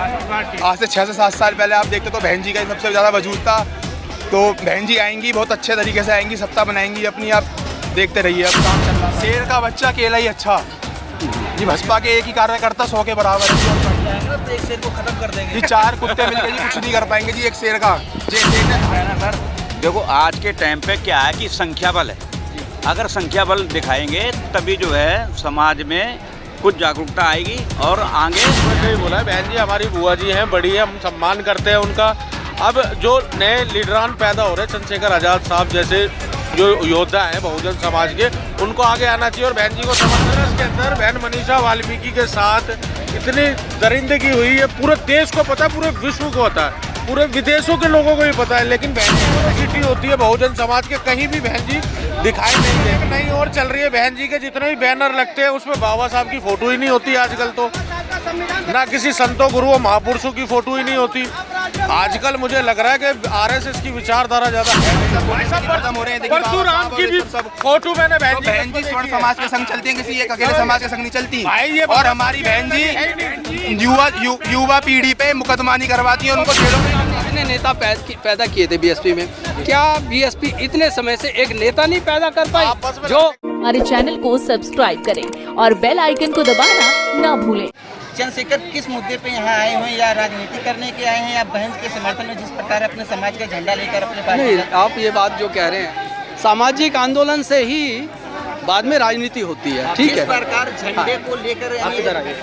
आज से 6 से 7 साल पहले आप देखते तो बहन जी का ही सबसे ज़्यादा वजूद था। तो बहन जी आएंगी, बहुत अच्छे तरीके से आएंगी, सत्ता बनाएंगी अपनी। आप देखते रहिए, अब काम चल रहा है। शेर का बच्चा केला ही अच्छा। जी भाजपा के एक ही कार्यकर्ता 100 के बराबर है। तो एक शेर को खत्म कर देंगे जी 4 कुत्ते मिलकर जी कुछ नहीं कर पाएंगे जी एक शेर का। सर देखो आज के टाइम पे क्या है कि संख्या बल है। अगर संख्या बल दिखाएंगे तभी जो है समाज में कुछ जागरूकता आएगी और आगे। नहीं बोला है, बहन जी हमारी बुआ जी हैं, बड़ी है, हम सम्मान करते हैं उनका। अब जो नए लीडरान पैदा हो रहे हैं, चंद्रशेखर आज़ाद साहब जैसे जो योद्धा हैं बहुजन समाज के, उनको आगे आना चाहिए। और बहन जी को समझना, इसके अंदर बहन मनीषा वाल्मीकि के साथ इतनी दरिंदगी हुई है, पूरे देश को पता है, पूरे विश्व को पता है, पूरे विदेशों के लोगों को भी पता है। लेकिन बहन जी यूनिवर्सिटी होती है बहुजन समाज के, कहीं भी बहन जी दिखाई नहीं दे। नहीं और चल रही है बहन जी के जितने भी बैनर लगते हैं उसमें बाबा साहब की फोटो ही नहीं होती आजकल। तो ना किसी संतों गुरुओं महापुरुषों की फोटो ही नहीं होती आजकल। मुझे लग रहा है कि आरएसएस की विचारधारा ज्यादा खत्म हो रहे हैं। परशुराम की भी फोटो मैंने बहन जी स्वर्ण समाज के संग चलती हैं, किसी एक अकेले समाज के संग नहीं चलती। और हमारी बहन जी युवा पीढ़ी पे मुकदमा नहीं करवाती है, उनको जेलों में। इतने नेता पैदा किए थे बीएसपी में, क्या बीएसपी इतने समय से एक नेता नहीं पैदा कर पाई? जो हमारे चैनल को सब्सक्राइब करें और बेल आइकन को दबाना ना भूलें। चंद्रशेखर किस मुद्दे पे यहाँ आए हैं, या राजनीति करने के आए हैं, या बहन के समर्थन में जिस प्रकार अपने समाज का झंडा लेकर अपने पार्टी नहीं, आप ये बात जो कह रहे हैं, सामाजिक आंदोलन से ही बाद में राजनीति होती है, ठीक है। इस प्रकार झंडे को लेकर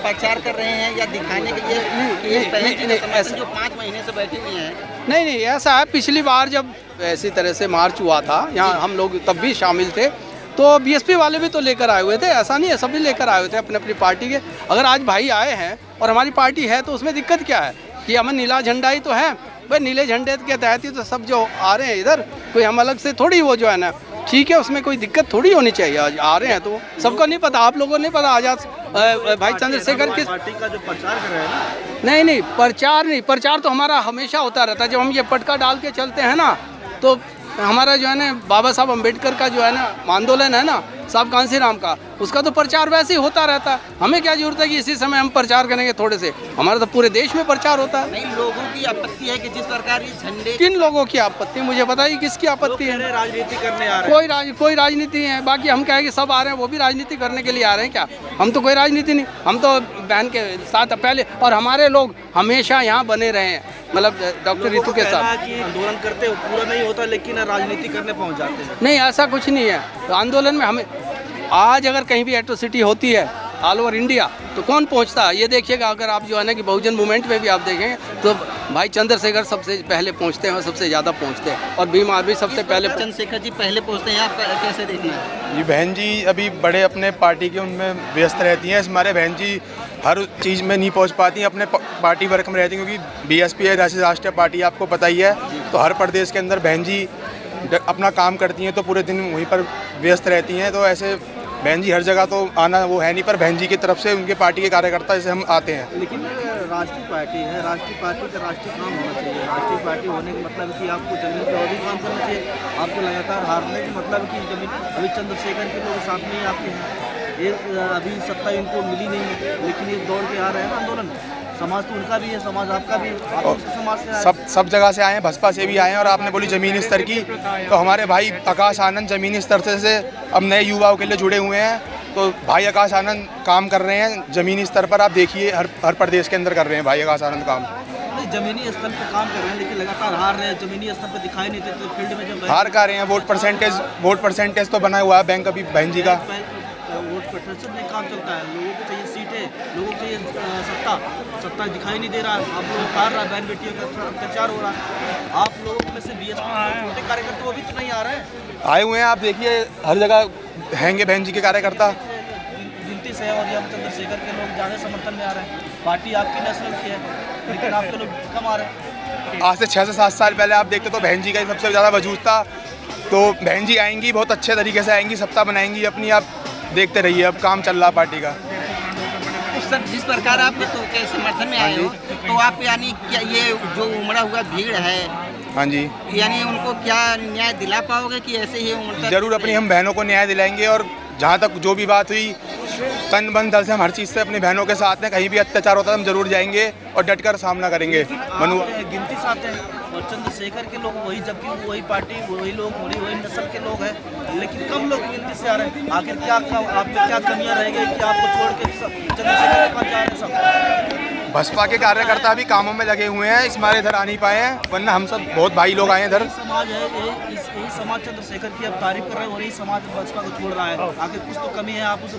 प्रचार कर रहे हैं या दिखाने के लिए जो 5 महीने से बैठे हुए हैं? नहीं, ऐसा है, पिछली बार जब ऐसी तरह से मार्च हुआ था यहाँ, हम लोग तब भी शामिल थे, तो बीएसपी वाले भी तो लेकर आए हुए थे। ऐसा नहीं है, सभी लेकर आए हुए थे अपने अपनी पार्टी के। अगर आज भाई आए हैं और हमारी पार्टी है तो उसमें दिक्कत क्या है कि हमें नीला झंडा ही तो है भाई। नीले झंडे के तहत ही तो सब जो आ रहे हैं इधर, कोई हम अलग से थोड़ी वो जो है ना, ठीक है, उसमें कोई दिक्कत थोड़ी होनी चाहिए। आज आ रहे हैं तो सबको नहीं पता, आप लोगों को नहीं पता आजाद भाई चंद्रशेखर किस पार्टी का जो प्रचार कर रहे हैं ना। नहीं, प्रचार नहीं, प्रचार तो हमारा हमेशा होता रहता है। जब हम ये पटका डाल के चलते हैं ना, तो हमारा जो है ना बाबा साहब अम्बेडकर का जो है ना आंदोलन है ना, साहब कांसी राम का, उसका तो प्रचार वैसे ही होता रहता है। हमें क्या जरूरत है कि इसी समय हम प्रचार करेंगे थोड़े से? हमारा तो पूरे देश में प्रचार होता है। नहीं, लोगों की आपत्ति है कि जिस प्रकार ये झंडे। किन लोगों की आपत्ति? मुझे बताइए किसकी आपत्ति है? राजनीति करने आ रहे हैं। कोई राजनीति है, बाकी हम कहें कि सब आ रहे हैं, वो भी राजनीति करने के लिए आ रहे हैं क्या? हम तो कोई राजनीति नहीं, हम तो बहन के साथ पहले, और हमारे लोग हमेशा यहाँ बने रहे हैं, मतलब डॉक्टर रितु के साथ। आंदोलन करते हो पूरा नहीं होता, लेकिन राजनीति करने पहुँच जाते हैं। नहीं, ऐसा कुछ नहीं है। आंदोलन में हमें आज अगर कहीं भी एट्रोसिटी होती है ऑल ओवर इंडिया तो कौन पहुंचता है? ये देखिएगा, अगर आप जो है ना कि बहुजन मूवमेंट में भी आप देखेंगे तो भाई चंद्रशेखर सबसे पहले पहुंचते हैं और सबसे ज़्यादा पहुंचते हैं, और भीम आर्मी सबसे पहले। चंद्रशेखर जी पहले पहुंचते हैं, आप कैसे देखना है? जी बहन जी अभी बड़े अपने पार्टी के उनमें व्यस्त रहती हैं। हमारे बहन जी हर चीज़ में नहीं पहुंच पाती हैं, अपने पार्टी वर्क में रहती हैं, क्योंकि बीएसपी है राष्ट्रीय पार्टी, आपको पता ही है। तो हर प्रदेश के अंदर बहन जी अपना काम करती हैं, तो पूरे दिन वहीं पर व्यस्त रहती हैं। तो ऐसे बहन जी हर जगह तो आना वो है नहीं, पर बहन जी की तरफ से उनके पार्टी के कार्यकर्ता जैसे हम आते हैं। लेकिन राष्ट्रीय पार्टी है, राष्ट्रीय पार्टी का राष्ट्रीय काम होना चाहिए। राष्ट्रीय पार्टी होने का मतलब कि आपको जमीन पर और भी काम करना चाहिए। आपको लगातार हारने का मतलब कि जमीन, अभी चंद्रशेखर के लोग साथ में ही आपके हैं, ये अभी सत्ता इनको मिली नहीं है, लेकिन ये दौड़ के आ रहे हैं ना आंदोलन। समाज तो उनका भी है, समाज आपका भी है, आप उस समाज से आए। सब जगह से आए हैं, बसपा से भी आए हैं। और आपने बोली ज़मीनी स्तर की, तो हमारे भाई आकाश आनंद ज़मीनी स्तर से अब नए युवाओं के लिए जुड़े हुए हैं। तो भाई आकाश आनंद काम कर रहे हैं ज़मीनी स्तर पर, आप देखिए हर प्रदेश के अंदर कर रहे हैं भाई आकाश आनंद काम। जमीनी स्तर पर काम कर रहे हैं, लेकिन लगातार हार रहे हैं, जमीनी स्तर पर दिखाई नहीं देते। तो फील्ड में जब हार कर रहे हैं, वोट परसेंटेज तो बना हुआ है बैंक अभी बहन जी का। वोट परसेंटेज में काम चलता है, लोगों को चाहिए सीटें, लोगों को चाहिए सत्ता दिखाई नहीं दे रहा। आप लोग हार रहा है, बहन बेटियों का अत्याचार हो रहा है। आप लोगों में से बीएसपी छोटे कार्यकर्ता वो भी तो नहीं आ रहे हैं, आए हुए हैं। आप देखिए हर जगह हैंगे बहन जी के कार्यकर्ता। गिनती से और हम चंद्रशेखर के लोग ज़्यादा समर्थन में आ रहे हैं। पार्टी आपकी नेशनल की है, लेकिन आपके लोग कम आ रहे हैं। आज से 6 से 7 साल पहले आप देखते तो बहन जी का ही सबसे ज़्यादा वजूद था। तो बहन जी आएंगी, बहुत अच्छे तरीके से आएंगी, सत्ता बनाएंगी अपनी। आप देखते रहिए, अब काम चल रहा पार्टी का। सर, जिस प्रकार आप के समर्थन में आए हो, तो आप यानी क्या ये जो उमड़ा हुआ भीड़ है, हाँ जी, यानी उनको क्या न्याय दिला पाओगे कि ऐसे ही उमड़ता? जरूर अपनी हम बहनों को न्याय दिलाएंगे। और जहाँ तक जो भी बात हुई तन बन दल से हम हर चीज़ से अपनी बहनों के साथ हैं। कहीं भी अत्याचार होता है हम जरूर जाएंगे और डटकर सामना करेंगे। गिनती से आते हैं और चंद्रशेखर के लोग वही, जबकि वही पार्टी वही लोग वही नस्ल के लोग हैं, लेकिन कम लोग गिनती से आ रहे हैं। आखिर क्या आप में क्या कमियां रह गई कि आपको छोड़ के चंद्रशेखर के पास जा रहे हैं सब? बसपा के कार्यकर्ता अभी कामों में लगे हुए हैं, इस मारे इधर आ नहीं पाए हैं, वरना हम सब बहुत भाई लोग आए हैं इधर। समाज है यही समाज चंद्रशेखर की अब तारीफ कर रहे हैं और यही समाज बसपा को छोड़ रहा है। आखिर कुछ तो कमी है, आप उसे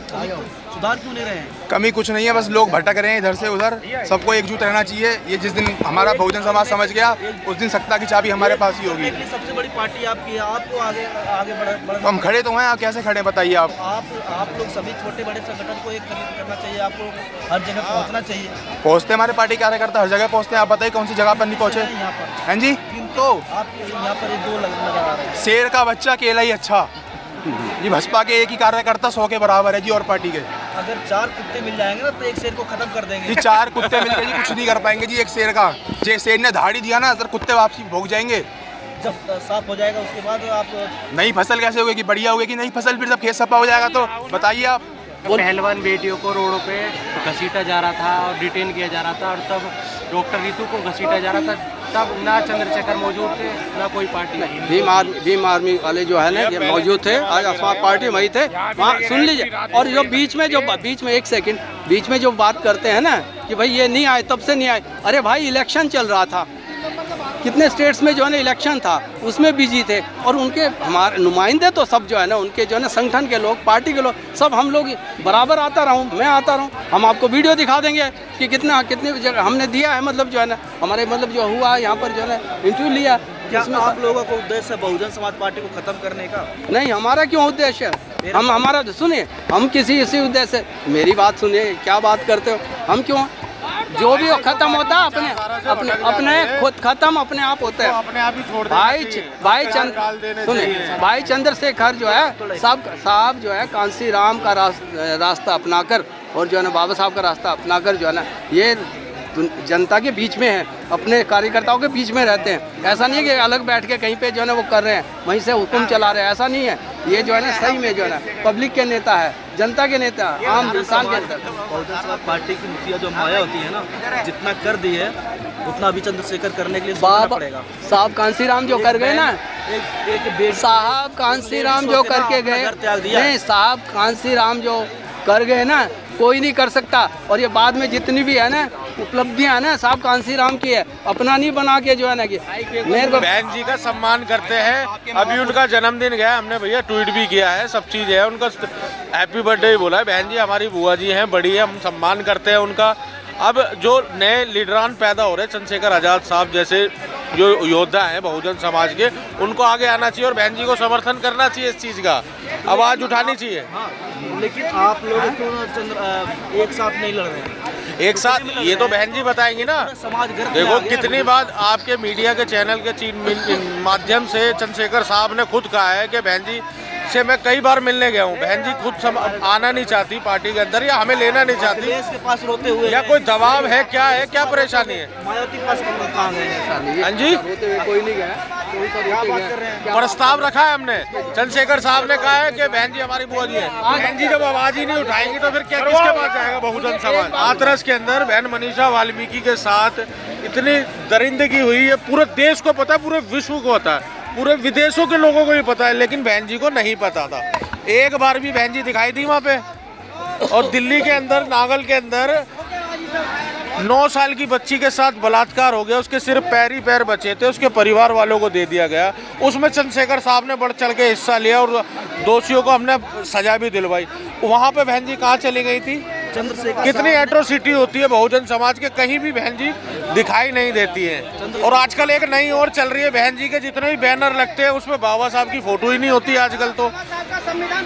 सुधार क्यों नहीं रहे हैं? कमी कुछ नहीं है, बस लोग भटक रहे हैं इधर से उधर। सबको एकजुट रहना चाहिए। ये जिस दिन हमारा बहुजन समाज समझ गया उस दिन सत्ता की चाबी हमारे पास ही होगी। सबसे बड़ी पार्टी आपकी है, आपको आगे आगे बढ़ तो हम खड़े तो हैं, आप कैसे खड़े बताइए आप? आप लोग सभी छोटे बड़े संगठन को एक करना चाहिए, आपको हर जगह पहुंचना चाहिए। पहुँचते हमारे पार्टी कार्यकर्ता हर जगह पहुँचते हैं। आप बताइए कौन सी जगह पर नहीं पहुँचे? यहाँ पर हैं जी, तो आप यहाँ पर दो नजर आ रहे हैं। शेर का बच्चा अकेला ही अच्छा। जी बसपा के एक ही कार्यकर्ता 100 के बराबर है जी, और पार्टी के अगर 4 कुत्ते मिल जाएंगे ना तो एक शेर को खत्म कर देंगे जी। 4 कुत्ते मिलकर जी कुछ नहीं कर पाएंगे जी एक शेर का। जे शेर ने दहाड़ी दिया ना सर, कुत्ते वापसी भोग जाएंगे। जब साफ हो जाएगा उसके बाद आप नई फसल कैसे होगी? बढ़िया होगी कि नई फसल? फिर जब खेत सफा हो जाएगा तो बताइए आप। पहलवान बेटियों को रोडों पे घसीटा जा रहा था और डिटेन किया जा रहा था, और तब डॉक्टर रितु को घसीटा जा रहा था, तब ना चंद्रशेखर मौजूद थे ना कोई पार्टी। भीम आर्मी वाले जो है ना ये मौजूद थे, आज समाज पार्टी वही थे वहाँ। सुन लीजिए, और जो बीच में एक सेकंड बीच में जो बात करते हैं ना कि भाई ये नहीं आए, तब से नहीं आए। अरे भाई इलेक्शन चल रहा था, कितने स्टेट्स में जो है ना इलेक्शन था, उसमें बिजी थे, और उनके हमारे नुमाइंदे तो सब जो है ना उनके जो है ना संगठन के लोग, पार्टी के लोग, सब हम लोग बराबर आता रहा हूँ, मैं आता रहा हूँ। हम आपको वीडियो दिखा देंगे कि कितने जगह हमने दिया है, मतलब जो है ना हमारे मतलब जो हुआ यहाँ पर जो है ना इंटरव्यू लिया। क्या आप लोगों को उद्देश्य है बहुजन समाज पार्टी को खत्म करने का? नहीं, हमारा क्यों उद्देश्य है? हम हमारा सुनिए, हम किसी इसी उद्देश्य, मेरी बात सुनिए, क्या बात करते हो? हम क्यों, जो भी खत्म होता है अपने खुद खत्म अपने आप होता है। अपने आप ही छोड़ भाई चंद्रशेखर जो है साहब जो है कांसी राम का रास्ता अपनाकर और जो है ना बाबा साहब का रास्ता अपनाकर जो है ना ये जनता के बीच में है, अपने कार्यकर्ताओं के बीच में रहते हैं। ऐसा नहीं है कि अलग बैठ के कहीं पे जो है ना वो कर रहे हैं, वहीं से हुक्म चला रहे हैं, ऐसा नहीं है। ये जो है ना सही में जो है ना पब्लिक के नेता है, जनता के नेता, आम इंसान के नेता। बहुजन समाज पार्टी की मुखिया जो माया होती है ना, जितना कर दी है उतना अभी चंद्रशेखर करने के लिए सोचना पड़ेगा। साहब कांसी राम जो कर गए ना, साहब कांसी राम जो करके गए, नहीं साहब कांसी राम जो कर गए ना कोई नहीं कर सकता। और ये बाद में जितनी भी है ना उपलब्धियां है ना साहब कांसी राम की है, अपना नहीं बना के जो है ना कि बहन जी का सम्मान करते हैं। अभी उनका जन्मदिन गया, हमने भैया ट्वीट भी किया है, सब चीज़ है, उनका हैप्पी बर्थडे भी बोला है। बहन जी हमारी बुआ जी हैं, बड़ी है, हम सम्मान करते हैं उनका। अब जो नए लीडरान पैदा हो रहे हैं, चंद्रशेखर आज़ाद साहब जैसे जो योद्धा हैं बहुजन समाज के, उनको आगे आना चाहिए और बहन जी को समर्थन करना चाहिए, इस चीज़ का आवाज़ उठानी चाहिए। लेकिन आप लोग क्यों एक साथ नहीं लड़ रहे हैं? एक साथ ये तो बहन जी बताएंगी ना। समाज देखो कितनी बात आपके मीडिया के चैनल के माध्यम से चंद्रशेखर साहब ने खुद कहा है कि बहन जी से मैं कई बार मिलने गया हूँ, बहन जी खुद आना नहीं चाहती पार्टी के अंदर, या हमें लेना नहीं चाहती, के पास रोते हुए या कोई दबाव है, क्या है, क्या परेशानी है? मायावती के पास कहाँ गए? हाँ जी, कोई नहीं गया। प्रस्ताव रखा है हमने, चंद्रशेखर साहब ने कहा है कि बहन जी हमारी बुआ जी है। बहन जी जब आवाज ही नहीं उठाएंगी तो फिर क्या किसके पास जाएगा बहुजन समाज? हाथरस के अंदर बहन मनीषा वाल्मीकि के साथ इतनी दरिंदगी हुई है, पूरे देश को पता है, पूरे विश्व को पता है, पूरे विदेशों के लोगों को भी पता है, लेकिन बहन जी को नहीं पता था। एक बार भी बहन जी दिखाई दी वहाँ पे। और दिल्ली के अंदर नागल के अंदर 9 साल की बच्ची के साथ बलात्कार हो गया, उसके सिर्फ पैर ही पैर बचे थे, उसके परिवार वालों को दे दिया गया। उसमें चंद्रशेखर साहब ने बढ़ चढ़ के हिस्सा लिया और दोषियों को हमने सजा भी दिलवाई। वहाँ पे बहन जी कहाँ चली गई थी? कितनी एट्रोसिटी होती है बहुजन समाज के, कहीं भी बहन जी दिखाई नहीं देती है। और आजकल एक नई और चल रही है, बहन जी के जितने भी बैनर लगते हैं उसमें बाबा साहब की फोटो ही नहीं होती आजकल, तो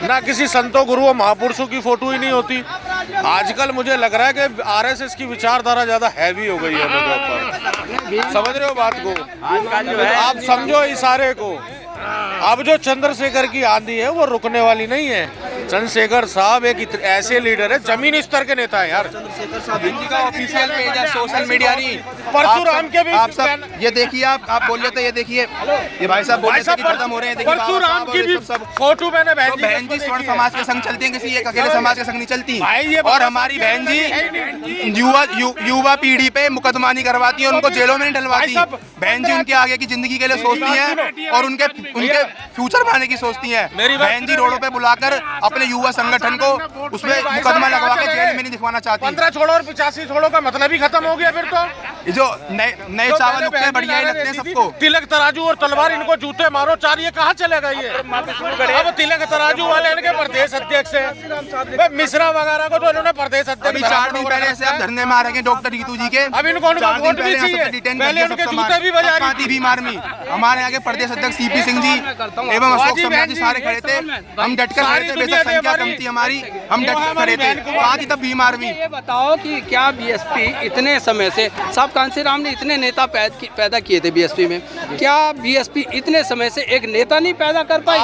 ना किसी संतों गुरुओं महापुरुषों की फोटो ही नहीं होती। आजकल मुझे लग रहा है कि आरएसएस की विचारधारा ज्यादा हैवी हो गई है उनके ऊपर। समझ रहे हो बात को? आप समझो इशारे को। अब जो चंद्रशेखर की आंधी है वो रुकने वाली नहीं है। चंद्रशेखर साहब एक ऐसे लीडर है, जमीनी स्तर के नेता है यार। चंद्रशेखर साहब बहन का ऑफिशियल पेज है, सोशल मीडिया नहीं। परशुराम के भी आप सब ये देखिए, आप बोल रहे थे, ये देखिए ये भाई साहब बोल रहे थे कि खत्म हो रहे हैं। परशुराम की भी फोटो मैंने बहन जी स्वर्ण समाज के संग चलती हैं, किसी एक अकेले समाज के संग नहीं चलती। और हमारी बहन जी युवा पीढ़ी पे मुकदमा नहीं करवाती है, उनको जेलों में नहीं डलवाती। बहन जी उनके आगे की जिंदगी के लिए सोचती हैं और उनके फ्यूचर बनाने की सोचती हैं। बहन जी रोडों पे बुलाकर अपने युवा संगठन को उसमें मुकदमा लगवा के जेल में नहीं दिखवाना चाहती। 15 छोड़ो और 85 छोड़ो का मतलब ही खत्म हो गया फिर तो। ये जो नए चावल उगते हैं बढ़िया ही लगते हैं सबको। तिलक तराजू और तलवार, इनको जूते मारो चार, ये कहाँ चलेगा ये? अब तिलक तराजू वाले इनके प्रदेश अध्यक्ष है, मिश्रा वगैरह को तो इन्होंने प्रदेश अध्यक्ष। अभी 4 दिन पहले से आप धरने में आ रहे हैं डॉक्टर रीतू जी के। अब इनको वोट भी चाहिए, पहले उनके जूते भी बजा रही थी। भीम आर्मी हमारे यहाँ के प्रदेश अध्यक्ष सीपी सिंह जी एवं अशोक शर्मा जी सारे खड़े थे। हम डटकर खड़े थे, बेशक संख्या कम थी हमारी, हम डटकर खड़े थे। कहाँ थी तब भीम आर्मी? ये बताओ कि क्या बीएसपी इतने समय से, साहब कांसीराम ने इतने नेता पैदा किए थे बीएसपी में, क्या बीएसपी इतने समय से एक नेता नहीं पैदा कर पाई?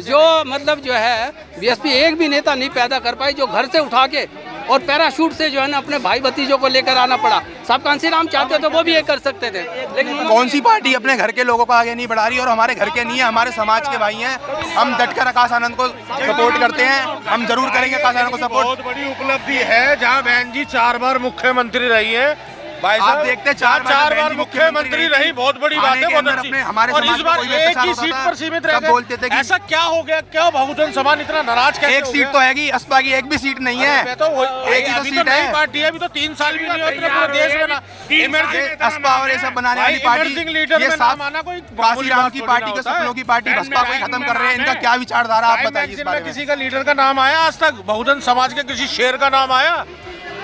जो मतलब जो है बीएसपी एक भी नेता नहीं पैदा कर पाई, जो घर से उठा के और पैराशूट से जो है ना अपने भाई भतीजों को लेकर आना पड़ा। साहब कांसीराम चाहते तो वो भी ये कर सकते थे, लेकिन कौन सी पार्टी अपने घर के लोगों को आगे नहीं बढ़ा रही? और हमारे घर के नहीं है, हमारे समाज के भाई हैं। हम डटकर आकाश आनंद को सपोर्ट करते हैं, हम जरूर करेंगे आकाश आनंद को सपोर्ट। बहुत बड़ी उपलब्धि है जहाँ बहन जी 4 बार मुख्यमंत्री रही है। भाई आप देखते 4 बार मुख्यमंत्री रही, बहुत बड़ी बात है, बहुत अच्छी। हमारे और इस बार एक ही सीट पर सीमित रह गए। बोलते थे ऐसा क्या हो गया, क्या बहुजन समाज इतना नाराज कैसे? एक सीट तो हैगी, असपा की एक भी सीट नहीं है। एक ही तो सीट है, पार्टी है, अभी तो 3 साल भी नहीं हुए पूरे देश में ना। असपा और ये सब बनाने वाली पार्टी, ये साफ कांसीराम की पार्टी के सपनों की पार्टी बसपा को ही खत्म कर रहे हैं। इनका क्या विचारधारा आप बताइए इस बारे में? किसी का लीडर का नाम आया आज तक? बहुजन समाज के किसी शेर का नाम आया?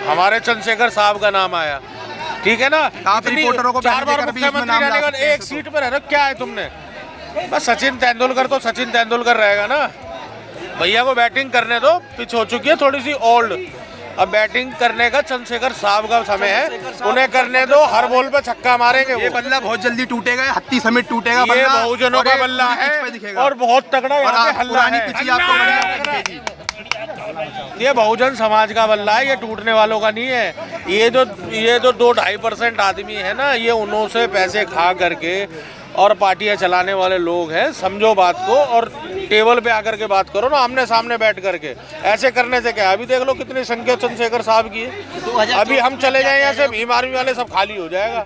हमारे चंद्रशेखर साहब का नाम आया, ठीक है ना। आप रिपोर्टरों को 4 बार मुख्यमंत्री रहने का एक सीट पर रह, क्या है तुमने? बस सचिन तेंदुलकर तो सचिन तेंदुलकर रहेगा ना। भैया को बैटिंग करने दो, पिच हो चुकी है थोड़ी सी ओल्ड, अब बैटिंग करने का चंद्रशेखर साहब का समय है, उन्हें करने दो। हर बॉल पे छक्का मारेंगे। ये बल्ला बहुत जल्दी टूटेगा, हत्ती समेत टूटेगा। ये बहुजनों का बल्ला है और बहुत तगड़ा हल्ला है। ये बहुजन समाज का बल्ला है, ये टूटने वालों का नहीं है। ये जो 2-2.5% आदमी है ना, ये उन्हों से पैसे खा करके और पार्टियां चलाने वाले लोग हैं। समझो बात को और टेबल पे आकर के बात करो ना, आमने सामने बैठ करके। ऐसे करने से क्या, अभी देख लो कितनी संख्या चंद्रशेखर साहब की है। अभी हम चले जाए यहाँ से, भीम आर्मी वाले सब खाली हो जाएगा।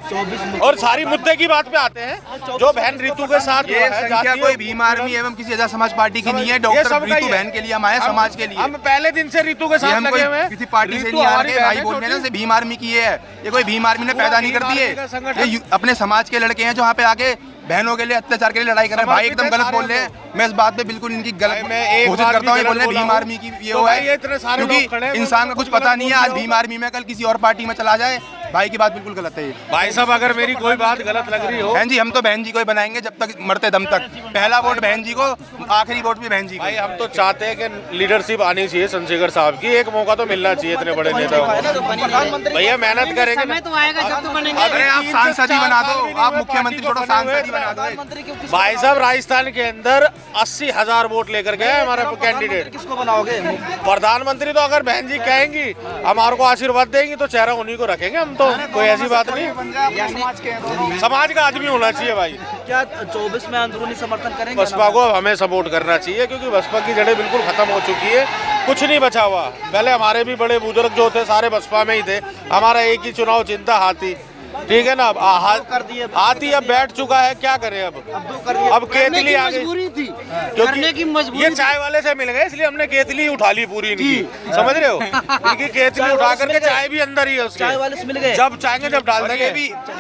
और सारी मुद्दे की बात पे आते हैं, जो बहन रीतू के साथ ये संख्या कोई भीम आर्मी एवं किसी आजाद समाज पार्टी की नहीं है। डॉक्टर रीतू बहन के लिए हम आए, समाज के लिए। हम पहले दिन से रीतू के साथ लगे हुए हैं, किसी पार्टी से नहीं आ रहे। भाई बोल रहे हैं भीम आर्मी की है, ये कोई भीम आर्मी ने पैदा नहीं कर दी है। ये अपने समाज के लड़के हैं जो यहाँ पे आके बहनों के लिए अत्याचार के लिए लड़ाई कर रहे हैं। भाई एकदम गलत बोल रहे हैं, मैं इस बात पे बिल्कुल इनकी गलत घोषित करता हूँ। ये बोल रहे हैं भीम आर्मी की ये वो है, क्योंकि इंसान का कुछ पता नहीं है। आज भीम आर्मी में, कल किसी और पार्टी में चला जाए। भाई की बात बिल्कुल गलत है। भाई साहब अगर मेरी कोई बात गलत लग रही हो, बहन जी हम तो बहन जी को ही बनाएंगे जब तक मरते दम तक। पहला वोट बहन जी को, आखिरी वोट भी बहन जी को। भाई हम तो चाहते हैं कि लीडरशिप आनी चाहिए चंद्रशेखर साहब की, एक मौका तो मिलना चाहिए इतने बड़े नेता को। भैया मेहनत करेंगे ना। अरे आप सांसद ही बना दो, आप मुख्यमंत्री छोड़ो, सांसद ही बना दो। भाई साहब राजस्थान के अंदर 80,000 वोट लेकर गए हमारा कैंडिडेट। किसको बनाओगे प्रधानमंत्री? तो अगर बहन जी कहेंगी, हमारे को आशीर्वाद देंगी तो चेहरा उन्हीं को रखेंगे हम। तो कोई ऐसी बात नहीं, समाज का आदमी होना चाहिए भाई। क्या 24 में अंदरूनी समर्थन करेंगे? बसपा को हमें सपोर्ट करना चाहिए, क्योंकि बसपा की जड़ें बिल्कुल खत्म हो चुकी है, कुछ नहीं बचा हुआ। पहले हमारे भी बड़े बुजुर्ग जो थे सारे बसपा में ही थे। हमारा एक ही चुनाव चिंता हाथी, ठीक है ना। हाथी अब बैठ चुका है, क्या करें अब केतली आ गई, क्योंकि ये चाय वाले से मिल गए इसलिए हमने केतली उठा ली पूरी इनकी, समझ रहे हो। इनकी केतली उठा करके चाय भी अंदर ही है उसके, चाय वाले से मिल गए। जब चाहेंगे जब डाल देंगे।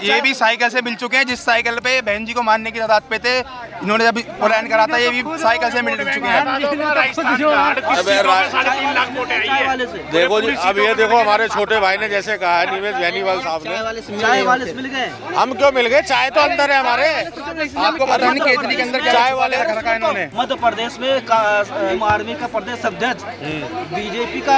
ये भी साइकिल से मिल चुके हैं, जिस साइकिल पे बहन जी को मारने की तादाद पे थे, इन्होंने जब प्लान करा था, ये भी साइकिल से मिल चुके हैं। देखो अब ये देखो हमारे छोटे भाई ने जैसे कहा है, निवेश बेनीवाल साहब ने, चाय वाले मिल गए? हम क्यों मिल गए? चाय तो अंदर है हमारे। आपको पता नहीं केजरी के अंदर क्या चाय वाले रख रखा है इन्होंने। मध्य प्रदेश में आर्मी का प्रदेश अध्यक्ष बीजेपी का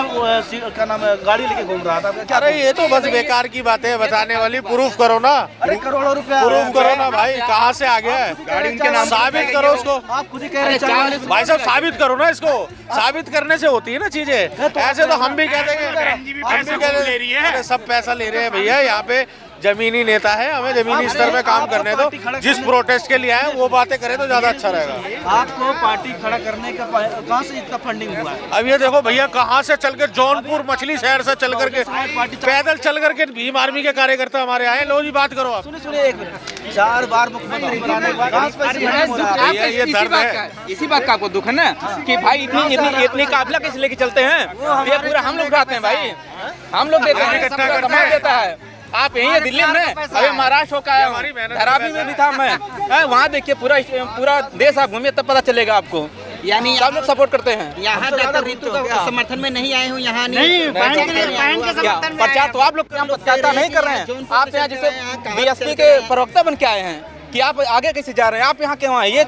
क्या नाम है गाड़ी लेके घूम रहा था। क्या अरे ये तो बस बेकार की बातें है बताने वाली। प्रूफ करो ना, अरे करोड़ों रुपया प्रूफ करो ना भाई, कहाँ से आ गया है? गाड़ी उनके नाम साबित करो उसको। आप खुद ही कह रहे हैं चाय वाले भाई साहब साबित करो ना इसको। साबित करने से होती है ना चीजें। ऐसे तो हम भी कह देंगे, हम भी कह देंगे अरे सब पैसा ले रहे हैं भैया। यहाँ पे जमीनी नेता है, हमें जमीनी स्तर पे काम करने दो। जिस प्रोटेस्ट के लिए आए वो बातें करें तो ज्यादा अच्छा रहेगा। आपको पार्टी खड़ा करने का कहाँ से इतना फंडिंग हुआ है? अब ये देखो भैया, कहाँ से चल के जौनपुर मछली शहर से चल करके पैदल चल करके भीम आर्मी के कार्यकर्ता हमारे आए। लो जी बात करो आप। सुनिए एक मिनट, 4 बार मुख्यमंत्री बनाने के बाद ये दर्द है। इसी बात का आपको दुख है ना कि भाई इतनी काफिला किस लेके चलते हैं? ये पूरा हम लोग उठाते हैं भाई, हम लोग देते हैं, सब समाज देता है। आप यही है दिल्ली में, अभी महाराष्ट्र होकर आया हूँ, धारावी में भी था मैं। वहाँ देखिए पूरा देश आप घूमिए तब पता चलेगा आपको। यानी सब लोग सपोर्ट करते हैं। यहाँ डॉक्टर रितु का समर्थन में नहीं आए हूँ, यहाँ नहीं प्रचार तो आप लोग प्रचार नहीं कर रहे हैं। आप यहाँ जैसे बीएसपी के प्रवक्ता बन के आए हैं कि आप आगे कैसे जा रहे हैं? आप यहाँ क्यों आए? ये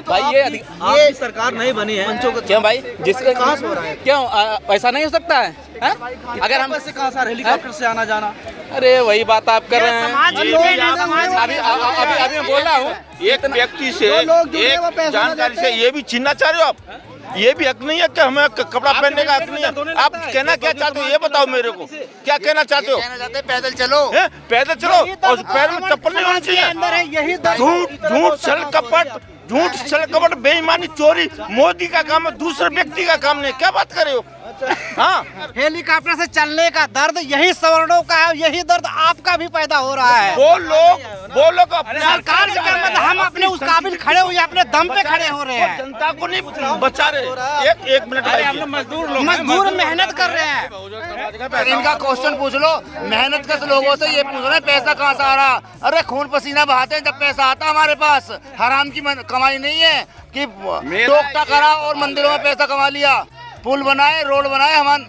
भाई ये सरकार नहीं बनी है मंचों का क्यों भाई? जिसके कहाँ से हो रहा है? क्यों ऐसा नहीं हो सकता है? अगर हम से कहाँ से हेलीकॉप्टर से आना जाना? अरे वही बात आप कर रहे हैं। अभी मैं बोल रहा हूँ, एक व्यक्ति से एक जानकारी से ये भी छीनना चाह रहे हो आप? ये भी हक नहीं है कि हमें कपड़ा पहनने का हक नहीं है? आप कहना क्या चाहते हो ये बताओ मेरे को, क्या कहना चाहते हो? पैदल चलो, पैदल चलो और पैर में चप्पल नहीं होनी चाहिए। झूठ छल कपट बेईमानी चोरी मोदी का काम है, दूसरे व्यक्ति का काम नहीं। क्या बात कर रहे हो? हाँ, हेलीकॉप्टर से चलने का दर्द यही सवर्णों का है, यही दर्द आपका भी पैदा हो रहा है। वो लोग अपने सरकार से क्या मतलब, हम अपने उस काबिल खड़े हुए, अपने दम पे खड़े हो रहे हैं। जनता को नहीं बचा रहे। एक मिनट, मजदूर मेहनत कर रहे हैं। इनका क्वेश्चन पूछ लो, मेहनत कश लोगों से ये पूछ रहे हैं पैसा कहाँ से आ रहा? अरे खून पसीना बहाते हैं जब पैसा आता हमारे पास। हराम की कमाई नहीं है कि टोकटा करा और मंदिरों में पैसा कमा लिया। पुल बनाए, रोड बनाए हम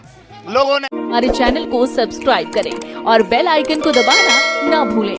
लोगों ने। हमारे चैनल को सब्सक्राइब करें और बेल आइकन को दबाना ना भूलें।